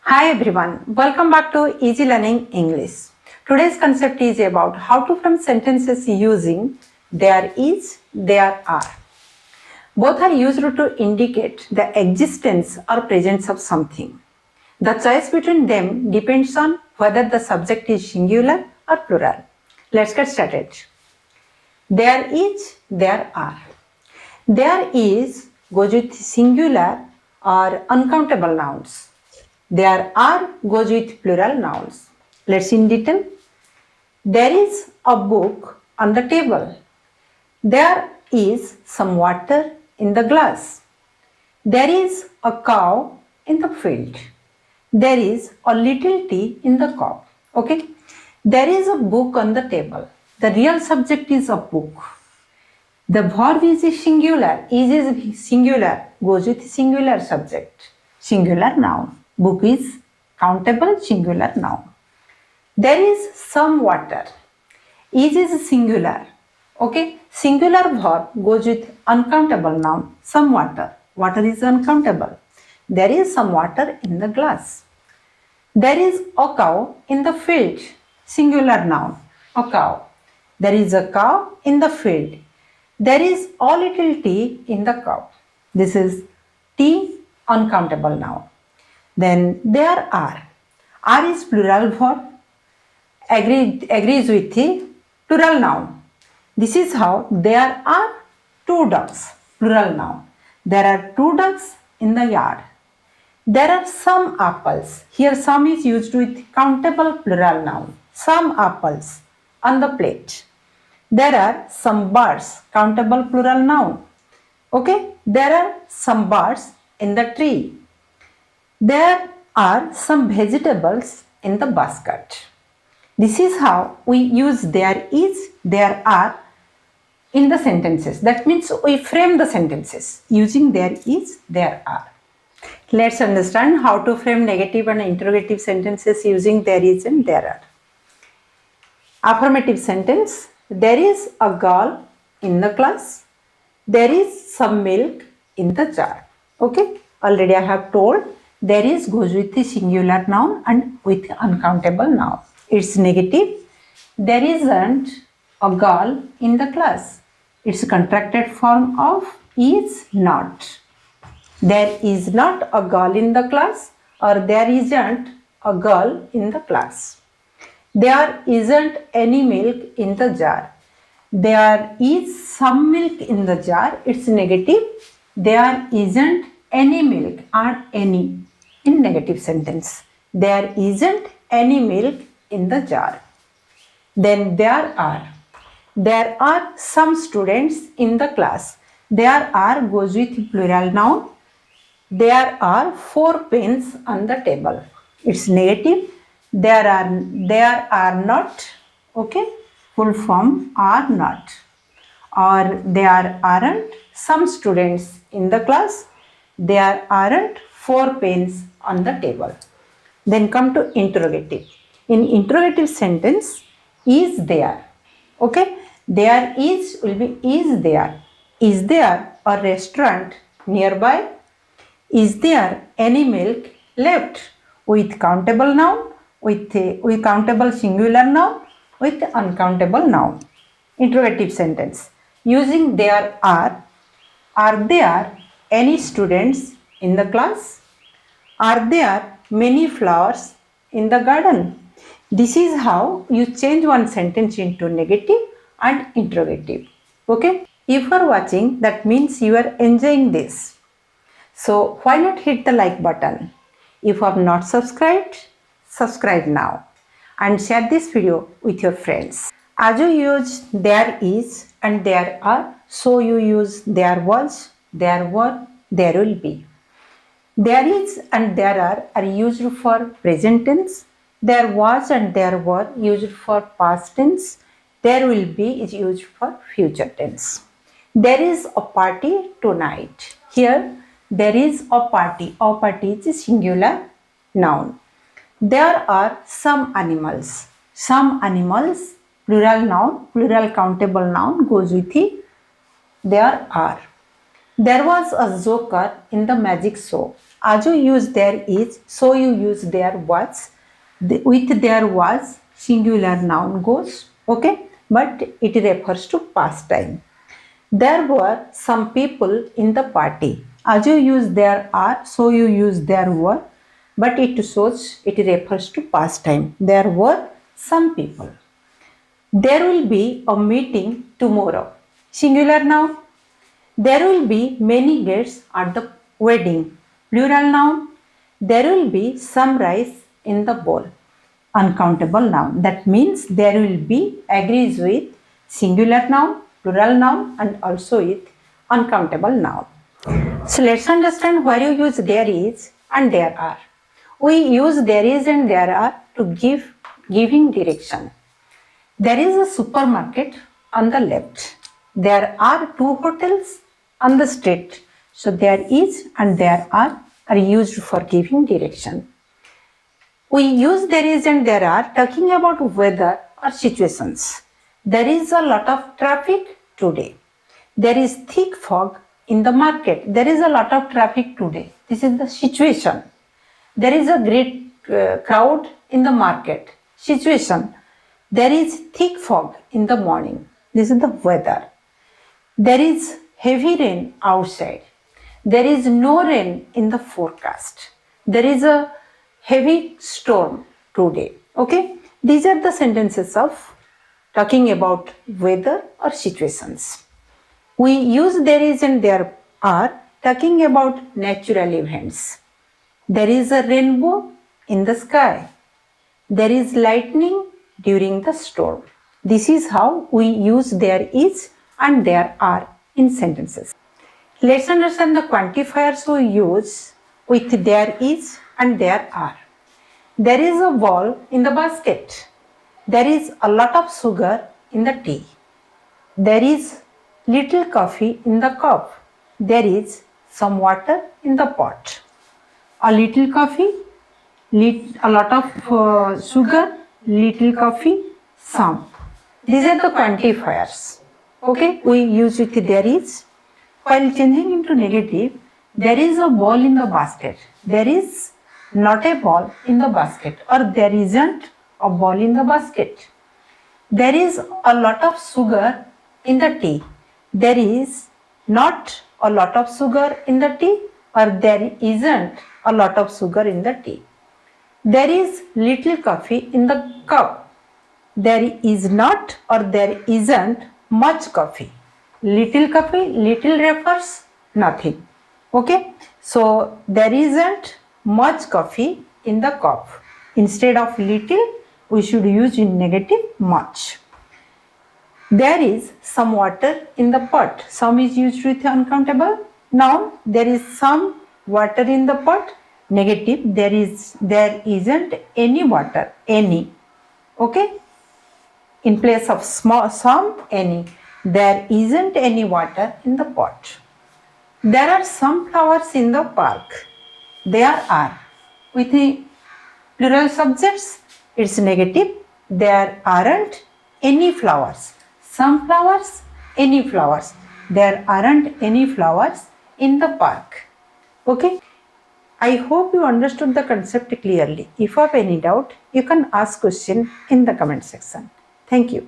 Hi everyone, welcome back to Easy Learning English. Today's concept is about how to form sentences using there is, there are. Both are used to indicate the existence or presence of something. The choice between them depends on whether the subject is singular or plural. Let's get started. There is, there are. There is goes with singular or uncountable nouns. There are goes with plural nouns. Let's in detail. There is a book on the table. There is some water in the glass. There is a cow in the field. There is a little tea in the cup. Okay. There is a book on the table. The real subject is a book. The verb is singular. Is singular. Goes with singular subject. Singular noun. Book is countable singular noun. There is some water. Is singular. Okay. Singular verb goes with uncountable noun. Some water. Water is uncountable. There is some water in the glass. There is a cow in the field. Singular noun. A cow. There is a cow in the field. There is a little tea in the cup. This is tea, uncountable noun. Then there are. Are is plural verb. Agrees with the plural noun. This is how there are two ducks. Plural noun. There are two ducks in the yard. There are some apples. Here some is used with countable plural noun. Some apples on the plate. There are some birds, countable plural noun. Okay, there are some birds in the tree. There are some vegetables in the basket. This is how we use there is, there are in the sentences. That means we frame the sentences using there is, there are. Let's understand how to frame negative and interrogative sentences using there is and there are. Affirmative sentence. There is a girl in the class. There is some milk in the jar. Okay. Already I have told there is goes with the singular noun and with uncountable noun. It's negative. There isn't a girl in the class. It's a contracted form of is not. There is not a girl in the class or there isn't a girl in the class. There isn't any milk in the jar. There is some milk in the jar. It's negative. There isn't any milk or any in negative sentence. There isn't any milk in the jar. Then there are. There are some students in the class. There are goes with plural noun. There are 4 pens on the table. It's negative. There are not. Okay. Full form are not. Or there aren't some students in the class. There aren't 4 pens on the table. Then come to interrogative. In interrogative sentence, is there. Okay. There is will be is there. Is there a restaurant nearby? Is there any milk left? With countable noun, with countable singular noun, with uncountable noun. Interrogative sentence. Using there are there any students in the class? Are there many flowers in the garden? This is how you change one sentence into negative and interrogative. Okay? If you are watching, that means you are enjoying this. So why not hit the like button? If you have not subscribed, subscribe now and share this video with your friends. As you use there is and there are, so you use there was, there were, there will be. There is and there are used for present tense. There was and there were used for past tense. There will be is used for future tense. There is a party tonight. Here there is a party. A party is a singular noun. There are some animals. Some animals, plural noun, plural countable noun goes with it. There are. There was a joker in the magic show. As you use there is, so you use there was. With there was, singular noun goes, okay, but it refers to past time. There were some people in the party. As you use there are, so you use there were, but it shows it refers to past time. There were some people. There will be a meeting tomorrow. Singular noun. There will be many guests at the wedding. Plural noun. There will be some rice in the bowl. Uncountable noun. That means there will be agrees with singular noun, plural noun, and also with uncountable noun. So let's understand where you use there is and there are. We use there is and there are to giving direction. There is a supermarket on the left. There are two hotels on the street. So there is and there are used for giving direction. We use there is and there are talking about weather or situations. There is a lot of traffic today. There is thick fog in the market. There is a lot of traffic today. This is the situation. There is a great crowd in the market. Situation. There is thick fog in the morning. This is the weather. There is heavy rain outside. There is no rain in the forecast. There is a heavy storm today. Okay. These are the sentences of talking about weather or situations. We use there is and there are talking about natural events. There is a rainbow in the sky. There is lightning during the storm. This is how we use there is and there are in sentences. Let's understand the quantifiers we use with there is and there are. There is a ball in the basket. There is a lot of sugar in the tea. There is little coffee in the cup. There is some water in the pot. A little coffee, a lot of sugar, little coffee, some. These are the quantifiers. Okay, we use with there is. While changing into negative, there is a ball in the basket. There is not a ball in the basket, or there isn't a ball in the basket. There is a lot of sugar in the tea. There is not a lot of sugar in the tea, or there isn't a lot of sugar in the tea. There is little coffee in the cup. There is not or there isn't much coffee. Little coffee, little refers nothing. Okay, so there isn't much coffee in the cup. Instead of little, we should use in negative much. There is some water in the pot. Some is used with uncountable noun. There is some water in the pot. Negative, there isn't any water, any. Okay, in place of some, any. There isn't any water in the pot. There are some flowers in the park. There are. With the plural subjects, it's negative. There aren't any flowers. Some flowers, any flowers. There aren't any flowers in the park. Okay. I hope you understood the concept clearly. If you have any doubt, you can ask question in the comment section. Thank you.